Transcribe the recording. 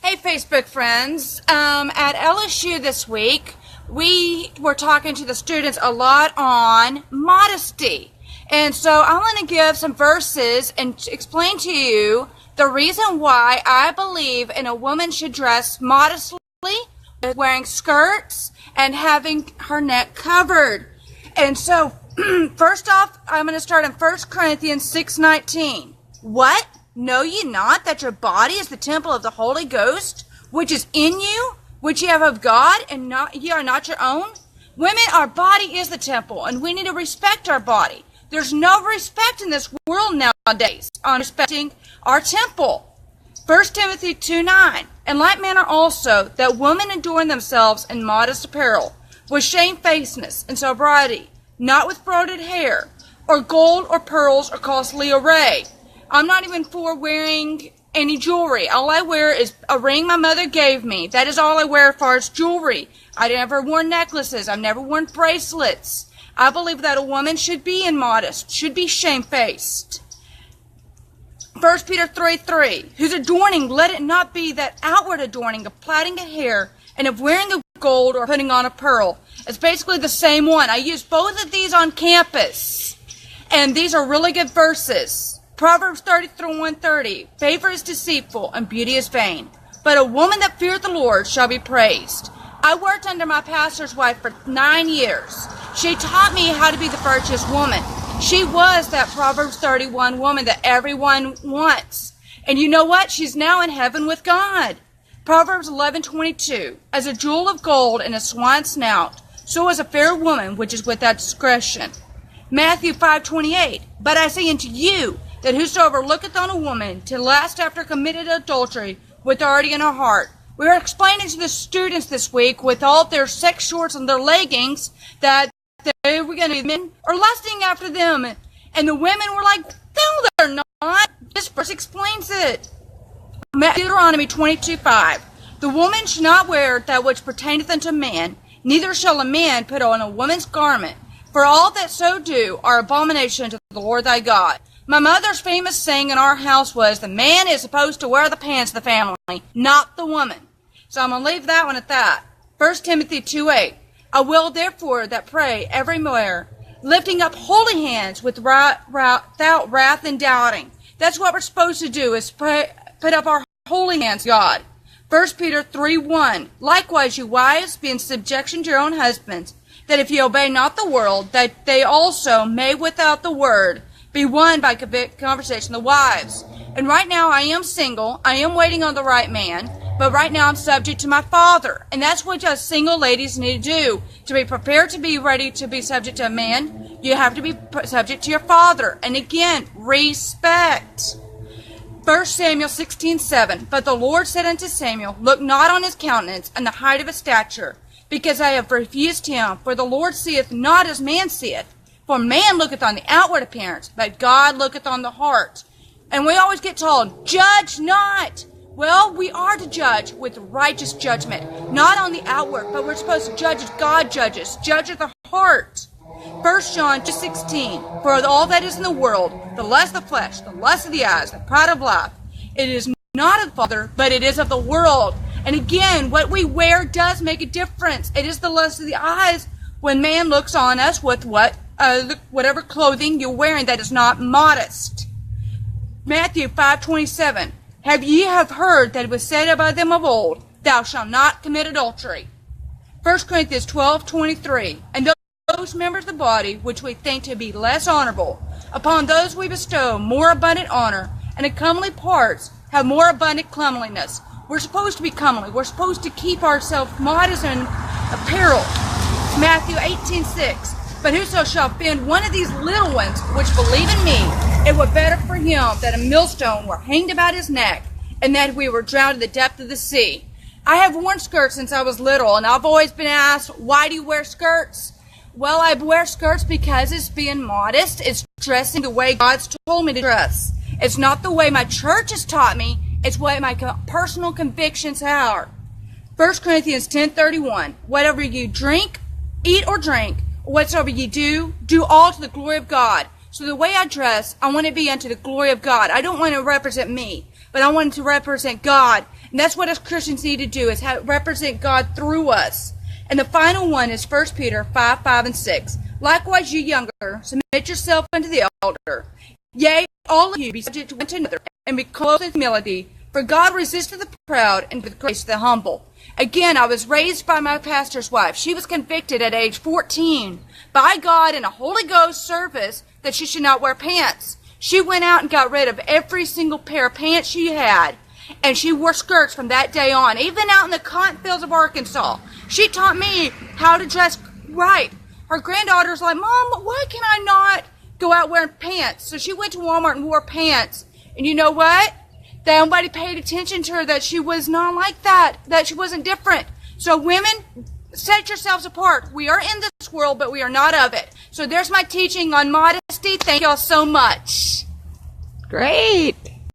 Hey, Facebook friends. At LSU this week, we were talking to the students a lot on modesty. And so I want to give some verses and explain to you the reason why I believe in a woman should dress modestly, wearing skirts and having her neck covered. And so, first off, I'm going to start in 1 Corinthians 6:19. What? Know ye not that your body is the temple of the Holy Ghost, which is in you, which ye have of God, and ye are not your own? Women, our body is the temple, and we need to respect our body. There's no respect in this world nowadays on respecting our temple. 1 Timothy 2:9. In like manner also, that women adorn themselves in modest apparel, with shamefacedness and sobriety, not with braided hair, or gold, or pearls, or costly array. I'm not even for wearing any jewelry. All I wear is a ring my mother gave me. That is all I wear as far as jewelry. I never worn necklaces. I've never worn bracelets. I believe that a woman should be immodest, should be shamefaced. 1 Peter 3:3. Whose adorning, let it not be that outward adorning of plaiting a hair and of wearing of gold or putting on a pearl. It's basically the same one. I use both of these on campus. And these are really good verses. Proverbs 30:130. Favor is deceitful and beauty is vain, but a woman that feareth the Lord shall be praised. I worked under my pastor's wife for 9 years. She taught me how to be the virtuous woman. She was that Proverbs 31 woman that everyone wants. And you know what? She's now in heaven with God. Proverbs 11:22. As a jewel of gold in a swine's snout, so is a fair woman which is without discretion. Matthew 5:28. But I say unto you, that whosoever looketh on a woman to lust after committed adultery with already in her heart. We are explaining to the students this week with all their sex shorts and their leggings that they were going to men are lusting after them. And the women were like, no, they're not. This verse explains it. Deuteronomy 22:5. The woman shall not wear that which pertaineth unto man, neither shall a man put on a woman's garment. For all that so do are abomination to the Lord thy God. My mother's famous saying in our house was, the man is supposed to wear the pants of the family, not the woman. So I'm going to leave that one at that. 1 Timothy 2:8. I will therefore that pray everywhere, lifting up holy hands without wrath and doubting. That's what we're supposed to do, is put up our holy hands, God. 1 Peter 3:1. Likewise, you wives, be in subjection to your own husbands, that if ye obey not the world, that they also may without the word be won by conversation, the wives. And right now I am single. I am waiting on the right man. But right now I'm subject to my father. And that's what us single ladies need to do. To be prepared to be ready to be subject to a man, you have to be subject to your father. And again, respect. 1 Samuel 16:7. But the Lord said unto Samuel, look not on his countenance and the height of his stature, because I have refused him. For the Lord seeth not as man seeth. For man looketh on the outward appearance, but God looketh on the heart. And we always get told, judge not. Well, we are to judge with righteous judgment, not on the outward, but we're supposed to judge as God judges, judge of the heart. 1 John 2:16. For all that is in the world, the lust of the flesh, the lust of the eyes, the pride of life, it is not of the Father, but it is of the world. And again, what we wear does make a difference. It is the lust of the eyes when man looks on us with whatever clothing you're wearing that is not modest. Matthew 5:27. Have ye heard that it was said by them of old, thou shalt not commit adultery? 1 Corinthians 12:23. And those members of the body which we think to be less honorable, upon those we bestow more abundant honor, and the comely parts have more abundant comeliness. We're supposed to be comely. We're supposed to keep ourselves modest in apparel. Matthew 18:6. But whoso shall offend one of these little ones which believe in me, it were better for him that a millstone were hanged about his neck, and that we were drowned in the depth of the sea. I have worn skirts since I was little, and I've always been asked, why do you wear skirts? Well, I wear skirts because it's being modest. It's dressing the way God's told me to dress. It's not the way my church has taught me. It's what my personal convictions are. 1 Corinthians 10:31. Whatever you drink, eat or drink, whatsoever ye do, do all to the glory of God. So the way I dress, I want to be unto the glory of God. I don't want to represent me, but I want to represent God. And that's what us Christians need to do, is represent God through us. And the final one is 1 Peter 5:5-6. Likewise, you younger, submit yourself unto the elder. Yea, all of you be subject to one another, and be clothed in humility. For God resisteth the proud, and with grace the humble. Again, I was raised by my pastor's wife. She was convicted at age 14 by God in a Holy Ghost service that she should not wear pants. She went out and got rid of every single pair of pants she had, and she wore skirts from that day on, even out in the cotton fields of Arkansas. She taught me how to dress right. Her granddaughter's like, Mom, why can I not go out wearing pants? So she went to Walmart and wore pants. And you know what? Nobody paid attention to her, that she was not like that she wasn't different. So women, set yourselves apart. We are in this world, but we are not of it. So there's my teaching on modesty. Thank y'all so much. Great.